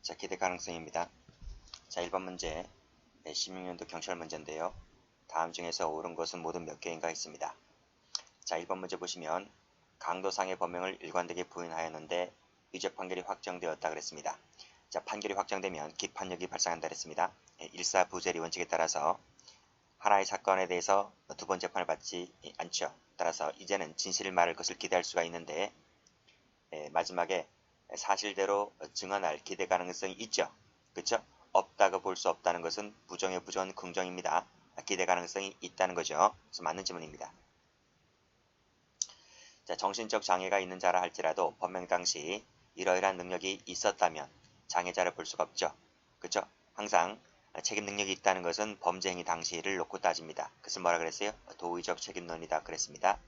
자, 기대 가능성입니다. 자, 1번 문제. 16년도 경찰 문제인데요. 다음 중에서 옳은 것은 모두 몇 개인가 있습니다. 자, 1번 문제 보시면 강도상의 범행을 일관되게 부인하였는데 유죄 판결이 확정되었다 그랬습니다. 자, 판결이 확정되면 기판력이 발생한다 그랬습니다. 일사부재리 원칙에 따라서 하나의 사건에 대해서 두 번 재판을 받지 않죠. 따라서 이제는 진실을 말할 것을 기대할 수가 있는데 마지막에 사실대로 증언할 기대 가능성이 있죠. 그렇죠? 없다고 볼 수 없다는 것은 부정의 부정은 긍정입니다. 기대 가능성이 있다는 거죠. 그래서 맞는 질문입니다. 자, 정신적 장애가 있는 자라 할지라도 범행 당시 이러이러한 능력이 있었다면 장애자를 볼 수가 없죠. 그렇죠? 항상 책임 능력이 있다는 것은 범죄 행위 당시를 놓고 따집니다. 그것을 뭐라 그랬어요? 도의적 책임론이다 그랬습니다.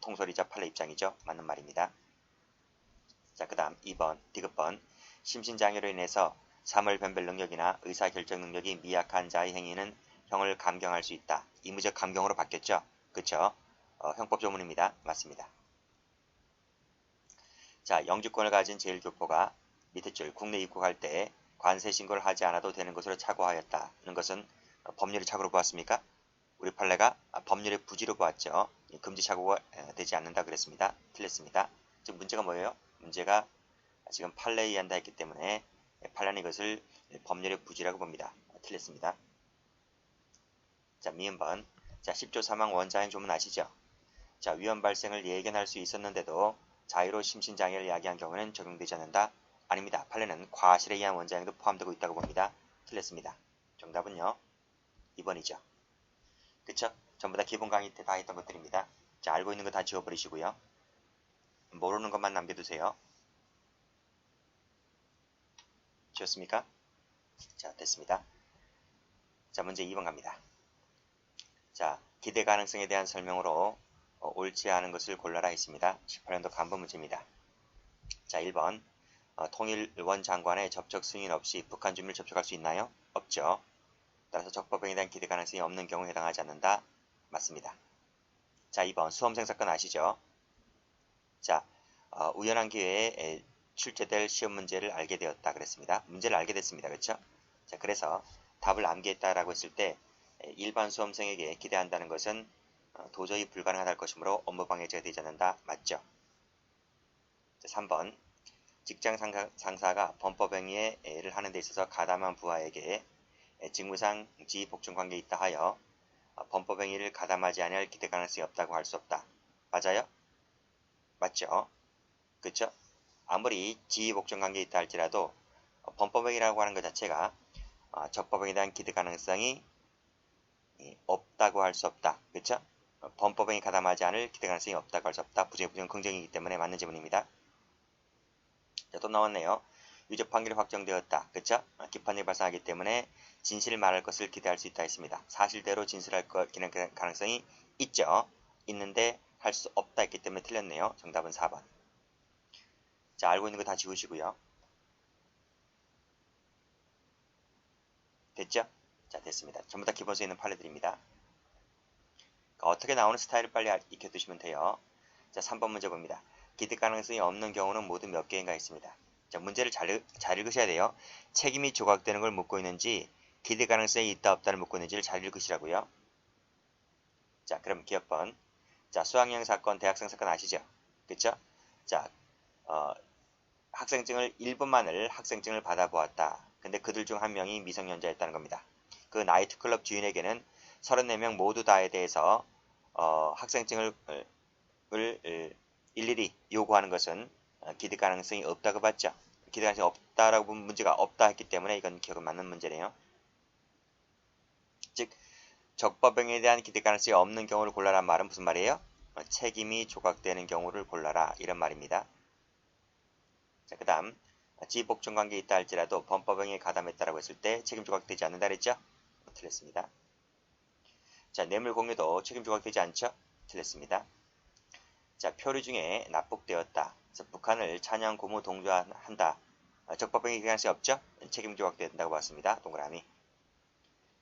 통솔이자 판례 입장이죠. 맞는 말입니다. 자, 그 다음 2번 디귿번 심신장애로 인해서 사물 변별 능력이나 의사결정 능력이 미약한 자의 행위는 형을 감경할 수 있다. 의무적 감경으로 바뀌었죠. 그쵸? 형법 조문입니다. 맞습니다. 자, 영주권을 가진 제1교포가 밑에 줄 국내 입국할 때 관세 신고를 하지 않아도 되는 것으로 착오하였다는 것은 법률의 착오로 보았습니까? 우리 판례가 법률의 부지로 보았죠. 금지 착오가 되지 않는다 그랬습니다. 틀렸습니다. 지금 문제가 뭐예요? 문제가 지금 판례에 의한다 했기 때문에 판례는 이것을 법률의 부지라고 봅니다. 틀렸습니다. 자, 미음번. 자, 10조 사망 원자행 조문 아시죠? 자, 위험 발생을 예견할 수 있었는데도 자의로 심신장애를 야기한 경우는 적용되지 않는다? 아닙니다. 판례는 과실에 의한 원자행도 포함되고 있다고 봅니다. 틀렸습니다. 정답은요. 2번이죠. 그쵸? 전부 다 기본 강의 때 다 했던 것들입니다. 자, 알고 있는 거 다 지워버리시고요. 모르는 것만 남겨두세요. 지웠습니까? 자, 됐습니다. 자, 문제 2번 갑니다. 자, 기대 가능성에 대한 설명으로 옳지 않은 것을 골라라 했습니다. 18년도 간부 문제입니다. 자, 1번 통일원 장관의 접촉 승인 없이 북한 주민을 접촉할 수 있나요? 없죠. 따라서 적법행위에 대한 기대 가능성이 없는 경우에 해당하지 않는다. 맞습니다. 자, 2번 수험생 사건 아시죠? 자, 우연한 기회에 출제될 시험 문제를 알게 되었다 그랬습니다. 문제를 알게 됐습니다. 그렇죠? 자, 그래서 답을 암기했다라고 했을 때 일반 수험생에게 기대한다는 것은 도저히 불가능하다는 것이므로 업무방해죄가 되지 않는다. 맞죠? 자, 3번 직장 상사가 범법행위를 하는 데 있어서 가담한 부하에게 직무상 지휘복종 관계에 있다 하여 범법행위를 가담하지 아니할 기대 가능성이 없다고 할 수 없다. 맞아요? 맞죠? 그렇죠? 아무리 지휘복종 관계에 있다 할지라도 범법행위라고 하는 것 자체가 적법행위에 대한 기대 가능성이 없다고 할 수 없다. 그렇죠? 범법행위 가담하지 않을 기대 가능성이 없다고 할 수 없다. 부정은 긍정이기 때문에 맞는 지문입니다. 자, 또 나왔네요. 유죄 판결이 확정되었다. 그렇죠? 기판이 발생하기 때문에 진실을 말할 것을 기대할 수 있다 했습니다. 사실대로 진술할 가능성이 있죠. 있는데 할 수 없다 했기 때문에 틀렸네요. 정답은 4번. 자, 알고 있는 거 다 지우시고요. 됐죠? 자, 됐습니다. 전부 다 기본서에 있는 판례들입니다. 어떻게 나오는 스타일을 빨리 익혀두시면 돼요. 자, 3번 문제 봅니다. 기대 가능성이 없는 경우는 모두 몇 개인가 있습니다. 자, 문제를 잘 읽으셔야 돼요. 책임이 조각되는 걸 묻고 있는지 기대 가능성이 있다 없다를 묻고 있는지를 잘 읽으시라고요. 자, 그럼 기억번. 자, 수학여행 사건, 대학생 사건 아시죠? 그쵸? 자, 학생증을 1분만을 학생증을 받아보았다. 근데 그들 중 한 명이 미성년자였다는 겁니다. 그 나이트클럽 주인에게는 34명 모두 다에 대해서 학생증을 일일이 요구하는 것은 기대 가능성이 없다고 봤죠. 기대 가능성이 없다라고 보면 문제가 없다 했기 때문에 이건 기억은 맞는 문제네요. 즉 적법행위에 대한 기대 가능성이 없는 경우를 골라란 말은 무슨 말이에요? 책임이 조각되는 경우를 골라라 이런 말입니다. 자, 그 다음 지휘복종 관계에 있다 할지라도 범법행위에 가담했다라고 했을 때 책임 조각되지 않는다 그랬죠? 틀렸습니다. 자, 뇌물 공유도 책임 조각되지 않죠? 틀렸습니다. 자, 표류 중에 납북되었다. 그래서 북한을 찬양 고무 동조한다. 적법행위 가능성이 없죠? 책임 조각된다고 봤습니다. 동그라미.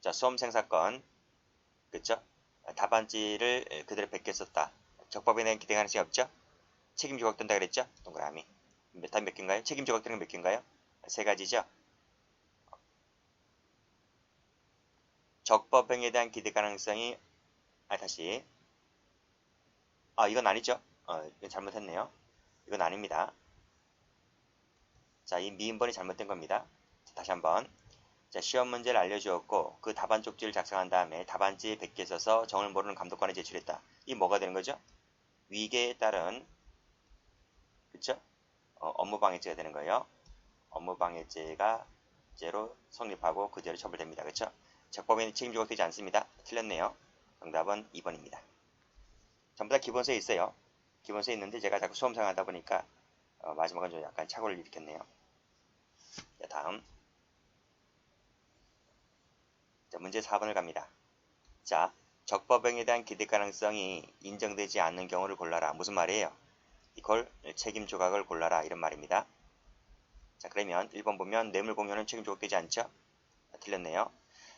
자, 수험생 사건. 그쵸? 답안지를 그대로 베꼈었다. 적법에 대한 기대 가능성이 없죠? 책임 조각된다 그랬죠? 동그라미. 답이 몇 개인가요? 책임 조각되는 몇 개인가요? 세 가지죠. 적법행위에 대한 기대 가능성이 다시 이건 아니죠. 이건 잘못했네요. 이건 아닙니다. 자, 이 미인번이 잘못된 겁니다. 자, 다시 한번. 자, 시험 문제를 알려주었고 그 답안 쪽지를 작성한 다음에 답안지에 100개 써서 정을 모르는 감독관에 제출했다. 이 뭐가 되는 거죠? 위계에 따른 그쵸? 업무방해죄가 되는 거예요. 업무방해죄가 죄로 성립하고 그대로 처벌됩니다. 그쵸? 적법행위 책임 조각되지 않습니다. 틀렸네요. 정답은 2번입니다. 전부 다 기본서에 있어요. 기본서에 있는데 제가 자꾸 수험생 하다 보니까 마지막은 좀 약간 착오를 일으켰네요. 자, 다음. 자, 문제 4번을 갑니다. 자, 적법행위에 대한 기대 가능성이 인정되지 않는 경우를 골라라. 무슨 말이에요? 이걸 책임 조각을 골라라. 이런 말입니다. 자, 그러면 1번 보면 뇌물 공여는 책임 조각되지 않죠? 틀렸네요.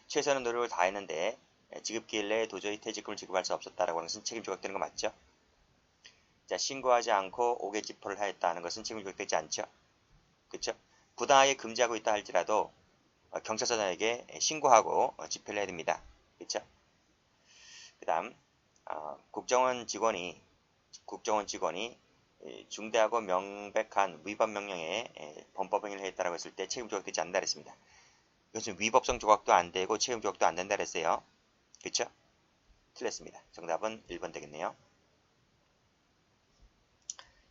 최선의 노력을 다했는데 지급기일 내에 도저히 퇴직금을 지급할 수 없었다라고 하는 것은 책임 조각되는 거 맞죠? 자, 신고하지 않고 5개 집포를 하였다는 것은 책임 조각되지 않죠? 그쵸? 부당하게 금지하고 있다 할지라도 경찰서장에게 신고하고 집회를 해야 됩니다. 그쵸? 그 다음 국정원 직원이 중대하고 명백한 위법 명령에 범법행위를 했다라고 했을 때 책임 조각되지 않는다 그랬습니다. 이것은 위법성 조각도 안 되고 책임 조각도 안 된다 그랬어요. 그쵸? 틀렸습니다. 정답은 1번 되겠네요.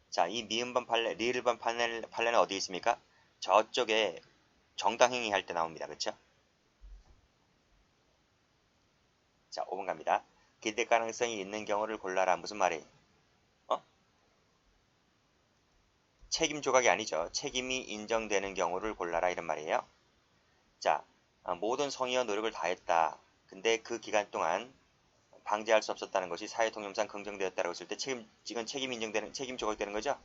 자, 이 미음번 판례, 리을번 판례는 어디 있습니까? 저쪽에 정당행위 할 때 나옵니다. 그쵸? 자, 5번 갑니다. 기대 가능성이 있는 경우를 골라라. 무슨 말이에요? 책임 조각이 아니죠. 책임이 인정되는 경우를 골라라 이런 말이에요. 자, 모든 성의와 노력을 다했다. 근데 그 기간 동안 방지할 수 없었다는 것이 사회통념상 긍정되었다고 했을 때 이건 책임 조각되는 거죠.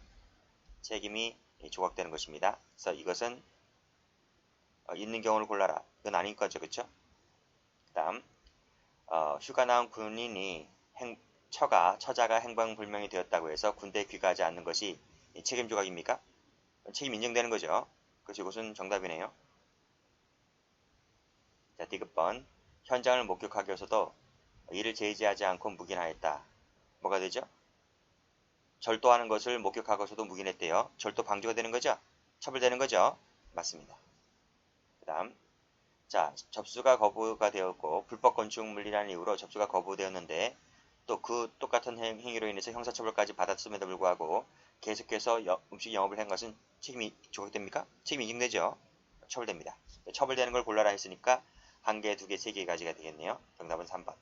책임이 조각되는 것입니다. 그래서 이것은 있는 경우를 골라라. 이건 아닌 거죠. 그렇죠? 그 다음 휴가 나온 군인이 처자가 행방불명이 되었다고 해서 군대에 귀가하지 않는 것이 책임 조각입니까? 책임 인정되는 거죠. 그래서 이것은 정답이네요. 자, 디귿번. 현장을 목격하기위해서도 이를 제지하지 않고 묵인하였다. 뭐가 되죠? 절도하는 것을 목격하고서도 묵인했대요. 절도 방조가 되는 거죠? 처벌되는 거죠? 맞습니다. 그 다음. 자, 접수가 거부가 되었고 불법 건축 물리라는 이유로 접수가 거부되었는데 또 그 똑같은 행위로 인해서 형사처벌까지 받았음에도 불구하고 계속해서 음식 영업을 한 것은 책임이 조각됩니까? 책임이 인정되죠? 처벌됩니다. 처벌되는 걸 골라라 했으니까 1개, 2개, 3개 가지가 되겠네요. 정답은 3번.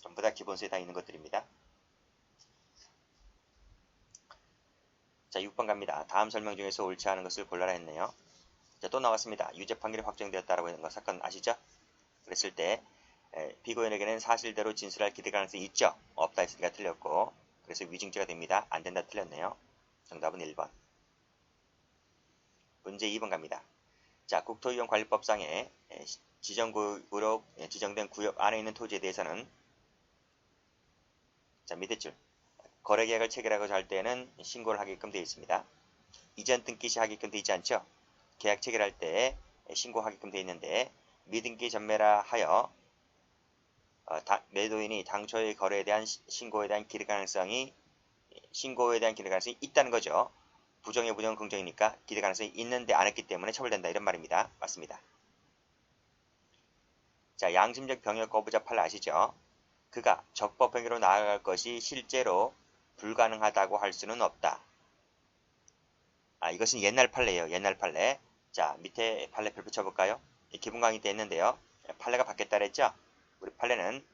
전부 다 기본서에 다 있는 것들입니다. 자, 6번 갑니다. 다음 설명 중에서 옳지 않은 것을 골라라 했네요. 자, 또 나왔습니다. 유죄 판결이 확정되었다라고 하는 거 사건 아시죠? 그랬을 때 피고인에게는 사실대로 진술할 기대 가능성이 있죠? 없다 했으니까 틀렸고 그래서 위증죄가 됩니다. 안 된다 틀렸네요. 정답은 1번. 문제 2번 갑니다. 자, 국토이용관리법상에 지정구역으로 지정된 구역 안에 있는 토지에 대해서는 자, 밑에 줄 거래계약을 체결하고자 할 때는 신고를 하게끔 되어 있습니다. 이전 등기 시 하게끔 되어 있지 않죠? 계약 체결할 때 신고하게끔 되어 있는데 미등기 전매라 하여 매도인이 당초의 거래에 대한 신고에 대한 기대 가능성이 있다는 거죠. 부정의 부정은 긍정이니까 기대 가능성이 있는데 안 했기 때문에 처벌된다 이런 말입니다. 맞습니다. 자, 양심적 병역 거부자 판례 아시죠? 그가 적법행위로 나아갈 것이 실제로 불가능하다고 할 수는 없다. 이것은 옛날 판례예요. 옛날 판례. 자, 밑에 판례표 쳐볼까요? 기본 강의 때 했는데요. 판례가 바뀌었다 그랬죠? 우리 판례는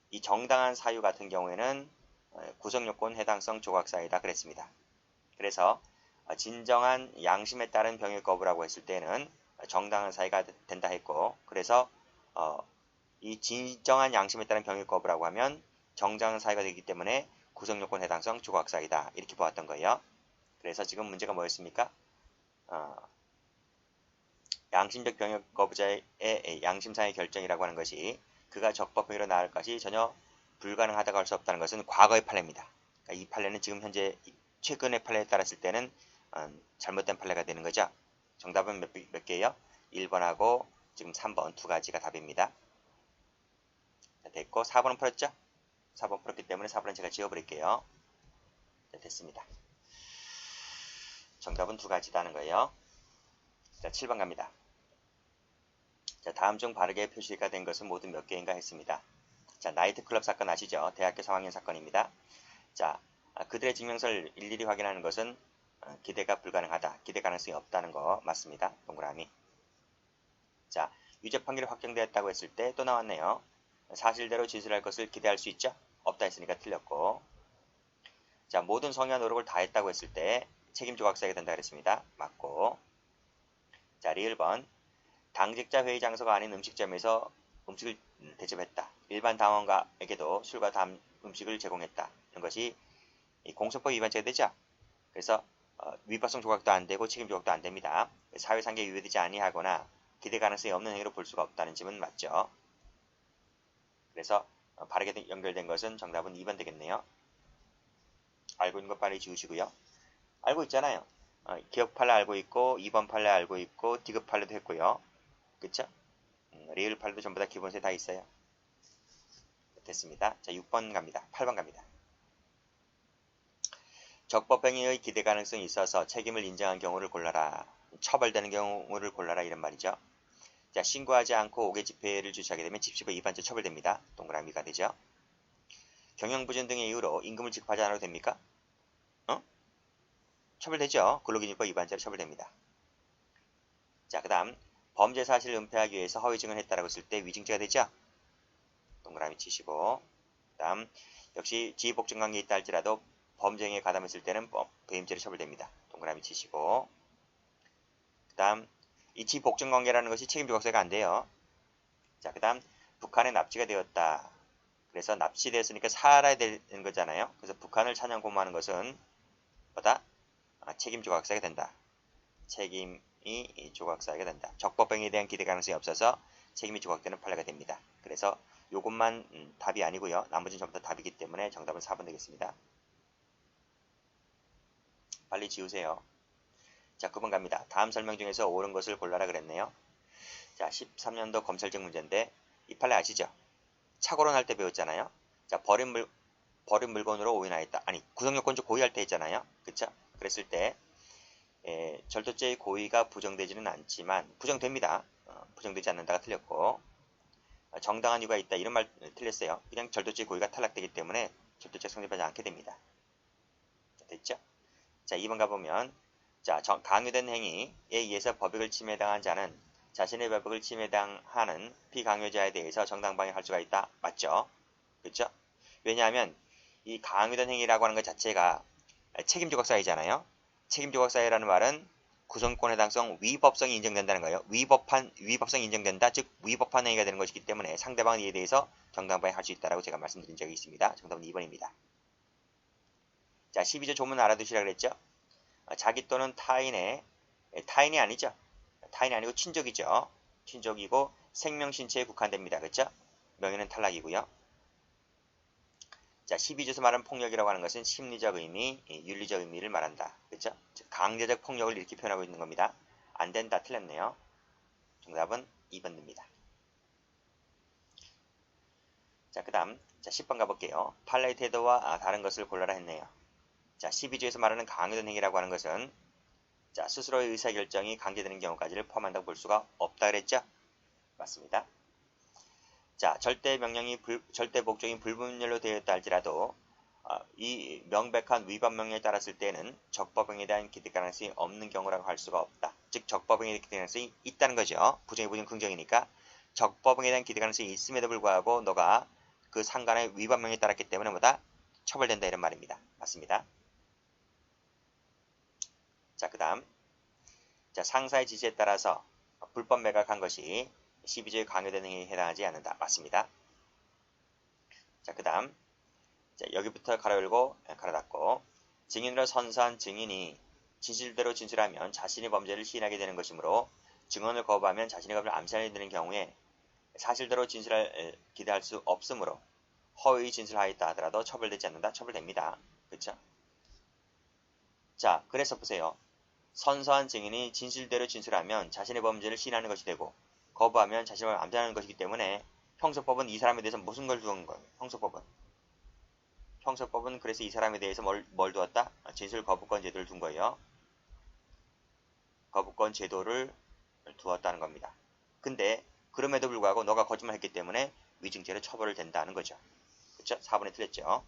이 정당한 사유 같은 경우에는 구성요건 해당성 조각사유다 그랬습니다. 그래서 진정한 양심에 따른 병역 거부라고 했을 때는 정당한 사유가 된다 했고 그래서 이 진정한 양심에 따른 병역 거부라고 하면 정당한 사유가 되기 때문에 구성요건 해당성 조각사유다 이렇게 보았던 거예요. 그래서 지금 문제가 뭐였습니까? 양심적 병역 거부자의 양심상의 결정이라고 하는 것이 그가 적법행위로 나아갈 것이 전혀 불가능하다고 할 수 없다는 것은 과거의 판례입니다. 그러니까 이 판례는 지금 현재 최근의 판례에 따랐을 때는 잘못된 판례가 되는 거죠. 정답은 몇 개예요? 1번하고 지금 3번 두 가지가 답입니다. 자, 됐고 4번은 풀었죠? 4번 풀었기 때문에 4번은 제가 지워버릴게요. 자, 됐습니다. 정답은 두 가지다는 거예요. 자, 7번 갑니다. 자, 다음 중 바르게 표시가 된 것은 모두 몇 개인가 했습니다. 자, 나이트클럽 사건 아시죠? 대학교 3학년 사건입니다. 자, 그들의 증명서를 일일이 확인하는 것은 기대가 불가능하다. 기대 가능성이 없다는 거 맞습니다. 동그라미. 자, 유죄 판결이 확정되었다고 했을 때 또 나왔네요. 사실대로 진술할 것을 기대할 수 있죠? 없다 했으니까 틀렸고. 자, 모든 성의와 노력을 다했다고 했을 때 책임 조각사에게 된다 그랬습니다. 맞고. 자, 리을번. 당직자 회의 장소가 아닌 음식점에서 음식을 대접했다. 일반 당원가에게도 술과 음식을 제공했다. 이런 것이 공소법 위반죄가 되죠. 그래서 위법성 조각도 안 되고 책임 조각도 안 됩니다. 사회상계에 유효되지 아니하거나 기대 가능성이 없는 행위로 볼 수가 없다는 점은 맞죠. 그래서 바르게 연결된 것은 정답은 2번 되겠네요. 알고 있는 거 빨리 지우시고요. 알고 있잖아요. 기억 판례 알고 있고 2번 판례 알고 있고 디귿 판례도 했고요. 그쵸? 리을 판례도 전부 다 기본세 다 있어요. 됐습니다. 자, 6번 갑니다. 8번 갑니다. 적법행위의 기대 가능성이 있어서 책임을 인정한 경우를 골라라. 처벌되는 경우를 골라라 이런 말이죠. 자, 신고하지 않고 5개 집회를 주최하게 되면 집시법 위반죄 처벌됩니다. 동그라미가 되죠. 경영부준 등의 이유로 임금을 지급하지 않아도 됩니까? 처벌되죠. 근로기준법 위반죄로 처벌됩니다. 자, 그 다음 범죄 사실을 은폐하기 위해서 허위 증언을 했다라고 했을 때 위증죄가 되죠. 동그라미 치시고 그 다음 역시 지휘복종관계에 있다 할지라도 범죄 행위에 가담했을 때는 배임죄로 처벌됩니다. 동그라미 치시고 그 다음 이 지휘복종관계라는 것이 책임조각사가 안 돼요. 자, 그 다음 북한에 납치가 되었다. 그래서 납치되었으니까 살아야 되는 거잖아요. 그래서 북한을 찬양 고무하는 것은 뭐다? 책임 조각사가 된다. 책임이 조각사가 된다. 적법행위에 대한 기대 가능성이 없어서 책임이 조각되는 판례가 됩니다. 그래서 요것만 답이 아니고요. 나머지는 전부 다 답이기 때문에 정답은 4번 되겠습니다. 빨리 지우세요. 자, 9번 갑니다. 다음 설명 중에서 옳은 것을 골라라 그랬네요. 자, 13년도 검찰직 문제인데 이 판례 아시죠? 착오론 할 때 배웠잖아요. 자, 버린 물건으로 오인하였다. 아니, 구성요건적 고의할 때 했잖아요. 그쵸? 그랬을 때 절도죄의 고의가 부정되지는 않지만 부정됩니다. 부정되지 않는다가 틀렸고 정당한 이유가 있다. 이런 말 틀렸어요. 그냥 절도죄의 고의가 탈락되기 때문에 절도죄가 성립하지 않게 됩니다. 됐죠? 자, 2번 가보면 자, 강요된 행위에 의해서 법익을 침해당한 자는 자신의 법익을 침해당하는 피강요자에 대해서 정당방위할 수가 있다. 맞죠? 그렇죠? 왜냐하면 이 강요된 행위라고 하는 것 자체가 책임조각사유잖아요. 책임조각사유라는 말은 구성권의 해당성 위법성이 인정된다는 거예요. 위법성이 인정된다. 즉 위법한 행위가 되는 것이기 때문에 상대방은 이에 대해서 정당방위할 수 있다라고 제가 말씀드린 적이 있습니다. 정답은 2번입니다. 자, 12조 조문 알아두시라 그랬죠? 자기 또는 타인이 아니죠. 타인이 아니고 친족이죠. 친족이고 생명 신체에 국한됩니다. 그렇죠? 명예는 탈락이고요. 자, 12조에서 말하는 폭력이라고 하는 것은 심리적 의미, 윤리적 의미를 말한다. 그렇죠? 강제적 폭력을 이렇게 표현하고 있는 겁니다. 안 된다. 틀렸네요. 정답은 2번입니다. 자, 그 다음 10번 가볼게요. 판례의 태도와 다른 것을 골라라 했네요. 자, 12조에서 말하는 강요된 행위라고 하는 것은 자, 스스로의 의사결정이 강제되는 경우까지를 포함한다고 볼 수가 없다 그랬죠? 맞습니다. 자, 절대 복종이 불분별로 되어 있다 할지라도 이 명백한 위반 명령에 따랐을 때는 적법행위에 대한 기대 가능성이 없는 경우라고 할 수가 없다. 즉 적법행위에 대한 기대 가능성이 있다는 거죠. 부정이 긍정이니까 적법행위에 대한 기대 가능성이 있음에도 불구하고 너가 그 상간의 위반 명령에 따랐기 때문에 뭐다? 처벌된다 이런 말입니다. 맞습니다. 자, 그 다음 자, 상사의 지시에 따라서 불법 매각한 것이 12조에 강요된 행위에 해당하지 않는다. 맞습니다. 자, 그 다음 여기부터 가로 열고 가로 닫고 증인으로 선서한 증인이 진실대로 진술하면 자신이 범죄를 시인하게 되는 것이므로 증언을 거부하면 자신의 법을 암시하게 되는 경우에 사실대로 진술할 기대할 수 없으므로 허위 진술하였다 하더라도 처벌되지 않는다. 처벌됩니다. 그렇죠? 자, 그래서 보세요. 선서한 증인이 진실대로 진술하면 자신의 범죄를 시인하는 것이 되고 거부하면 자신을 암살하는 것이기 때문에 형소법은 이 사람에 대해서 무슨 걸 두은 거예요? 형소법은 그래서 이 사람에 대해서 뭘 두었다? 진술 거부권 제도를 둔 거예요. 거부권 제도를 두었다는 겁니다. 근데 그럼에도 불구하고 너가 거짓말했기 때문에 위증죄로 처벌을 된다는 거죠. 그쵸? 4번에 틀렸죠.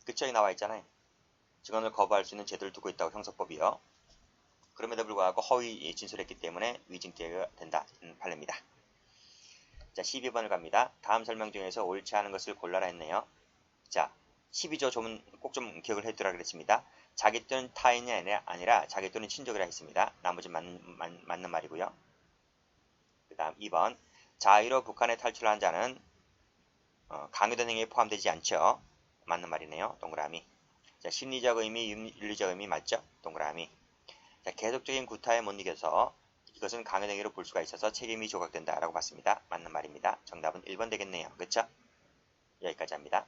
그쵸? 여기 나와 있잖아요. 증언을 거부할 수 있는 제도를 두고 있다고 형소법이요. 그럼에도 불구하고 허위 진술했기 때문에 위증죄가 된다. 판례입니다. 자, 12번을 갑니다. 다음 설명 중에서 옳지 않은 것을 골라라 했네요. 자, 12조 꼭 좀 기억을 해두라 그랬습니다. 자기 또는 타인이 아니라 자기 또는 친족이라 했습니다. 나머지 맞는 말이고요. 그 다음 2번. 자의로 북한에 탈출한 자는 강요된 행위에 포함되지 않죠. 맞는 말이네요. 동그라미. 자, 심리적 의미, 윤리적 의미 맞죠? 동그라미. 자, 계속적인 구타에 못 이겨서 이것은 강요된 행위로 볼 수가 있어서 책임이 조각된다 라고 봤습니다. 맞는 말입니다. 정답은 1번 되겠네요. 그쵸? 여기까지 합니다.